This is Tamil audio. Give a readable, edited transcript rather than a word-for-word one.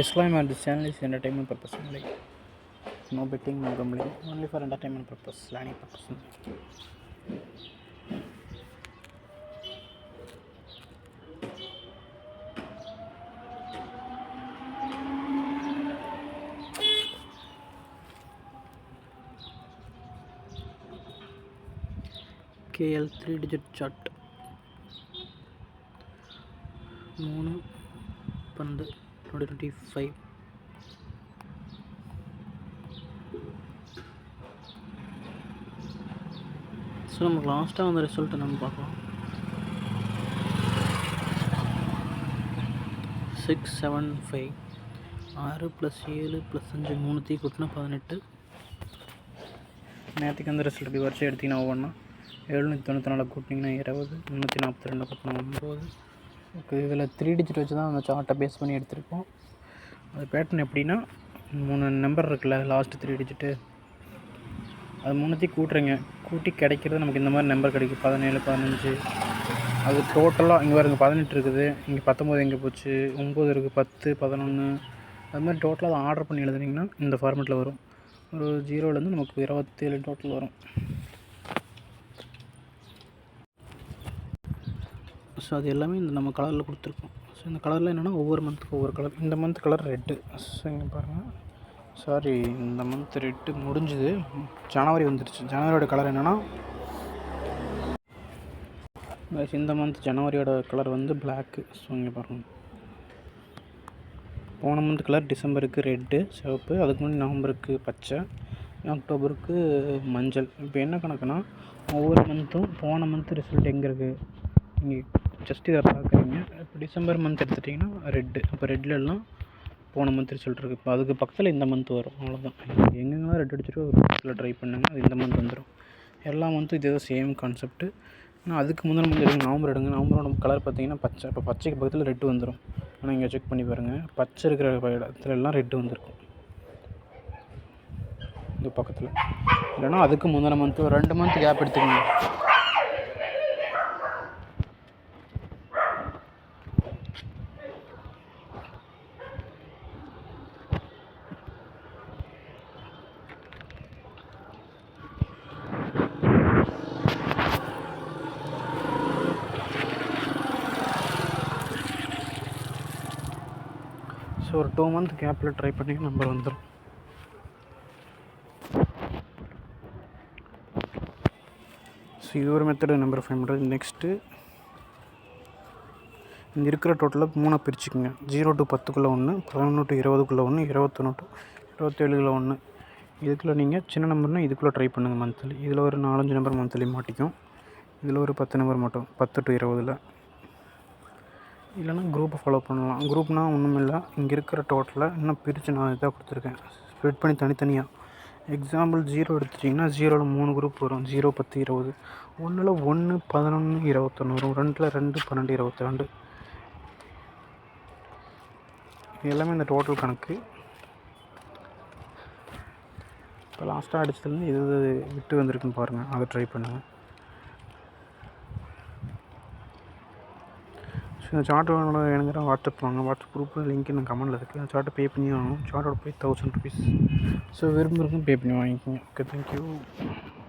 Disclaimer: this channel is entertainment purpose only. No betting, no gambling. Only for entertainment purpose, learning purpose. KL 3-digit chart. 3-12-2025. So நமக்கு லாஸ்ட்டாக வந்த ரிசல்ட்டை நம்ம பார்க்கலாம். 6, 7, 5. 6 + 7 + 5 3 கூட்டினா 18. நேற்றுக்கு அந்த ரிசல்ட் இப்படி வரிசை எடுத்திங்கன்னா ஒவ்வொன்றா 794 கூட்டிங்கன்னா 20, 342 கூட்டினா 9. ஓகே, இதில் 3 டிஜிட் வச்சு தான் அந்த சார்ட்டை பேஸ் பண்ணி எடுத்திருக்கோம். அது பேட்டர்ன் எப்படின்னா 3 நம்பர் இருக்குல்ல, லாஸ்ட்டு 3 டிஜிட்டு, அது 3 கூட்டுறீங்க. கூட்டி கிடைக்கிறது நமக்கு இந்த மாதிரி நம்பர் கிடைக்கும். 17, 15. அது டோட்டலாக இங்கே பாருங்க 18 இருக்குது, இங்கே 19 எங்கே போச்சு, 9 இருக்குது, 10, 11. அது மாதிரி டோட்டலாக அதை ஆர்டர் பண்ணி எழுதுனீங்கன்னா இந்த ஃபார்மெட்டில் வரும். ஒரு 0லேருந்து நமக்கு 27 டோட்டல் வரும். ஸோ அது எல்லாமே இந்த நம்ம கலரில் கொடுத்துருக்கோம். ஸோ இந்த கலரில் என்னென்னா ஒவ்வொரு மந்த்துக்கு ஒவ்வொரு கலர். இந்த மந்த் கலர் ரெட்டு. ஸோ இங்கே பாருங்கள், சாரி, இந்த மந்த் ரெட்டு முடிஞ்சுது, ஜனவரி வந்துடுச்சு. ஜனவரியோட கலர் என்னென்னா, இந்த மந்த் ஜனவரியோட கலர் வந்து பிளாக்கு. ஸோ இங்கே பாருங்கள், போன மந்த் கலர் டிசம்பருக்கு ரெட்டு சிவப்பு, அதுக்கு முன்னாடி நவம்பருக்கு பச்சை, அக்டோபருக்கு மஞ்சள். இப்போ என்ன கணக்குனா ஒவ்வொரு மந்த்தும் போன மந்த் ரிசல்ட் எங்கே இருக்குது, இங்கே ஜஸ்ட் இதை பார்க்குறீங்க. இப்போ டிசம்பர் மந்த் எடுத்துட்டிங்கன்னா ரெட்டு, இப்போ ரெட்லெலாம் போன மந்த் ரிசல்ட் இருக்குது. இப்போ அதுக்கு பக்கத்தில் இந்த மந்த் வரும். அவ்வளோதான். எங்கெங்கெல்லாம் ரெட் அடிச்சுட்டு ஒரு பக்கத்தில் ட்ரை பண்ணுங்க, அது இந்த மந்த் வந்துடும். எல்லா மந்த்தும் இதே சேம் கான்செப்ட்டு. ஆனால் அதுக்கு முந்தின மந்த் எடுங்க, நவம்பர் எடுங்க. நவம்பரோட கலர் பார்த்தீங்கன்னா பச்சை. இப்போ பச்சைக்கு பக்கத்தில் ரெட்டு வந்துடும். ஆனால் இங்கே செக் பண்ணி பாருங்கள், பச்சை இருக்கிற இடத்துல எல்லாம் ரெட்டு வந்துருக்கும் இது பக்கத்தில். இல்லைனா அதுக்கு முந்தின மந்த்து 2 மந்த் கேப் எடுத்துக்கணும். ஸோ ஒரு 2 மந்த் கேப்பில் ட்ரை பண்ணி நம்பர் வந்துடும். ஸோ இது ஒரு மெத்தடு நம்பர் ஃபைண்ட் பண்ணுறது. நெக்ஸ்ட்டு இங்கே இருக்கிற டோட்டலாக 3 பிரிச்சுக்குங்க. 0 to 10க்குள்ளே 1, 11 to 20க்குள்ளே 1, 21 to 27க்குள்ளே 1. இதுக்குள்ளே நீங்கள் சின்ன நம்பர்னால் இதுக்குள்ளே ட்ரை பண்ணுங்கள் மந்த்லி. இதில் ஒரு 4-5 நம்பர் மந்த்லி மாட்டிக்கும். இதில் ஒரு 10 நம்பர் மட்டும், 10 to 20. இல்லைனா குரூப்பை ஃபாலோ பண்ணலாம். குரூப்னால் ஒன்றும் இல்லை, இங்கே இருக்கிற டோட்டலாக இன்னும் பிரித்து நான் இதாக கொடுத்துருக்கேன், ஸ்ப்ளிட் பண்ணி தனித்தனியாக. எக்ஸாம்பிள் 0 எடுத்துட்டிங்கன்னா 0ல் 3 குரூப் வரும். 0, 10, 20. 1ல் 1, 11, 21 வரும். 2ல் 2, 12, 22. எல்லாமே இந்த டோட்டல் கணக்கு. இப்போ லாஸ்ட்டாக அடிச்சதுலேருந்து எது விட்டு வந்திருக்குன்னு பாருங்கள், அதை ட்ரை பண்ணுங்கள். இந்த சார்ட்டோட எனக்கு வாட்ஸ்அப் வாங்க, வாட்ஸ்அப் குரூப்பில் லிங்க் நான் கமெண்டில் இருக்குது. அந்த சார்ட்டை பே பண்ணி வாங்கணும். சார்ட்டோட போய் 1000 rupees. ஸோ விரும்புகிறவங்க பே பண்ணி வாங்கிக்கோங்க. Okay, thank you.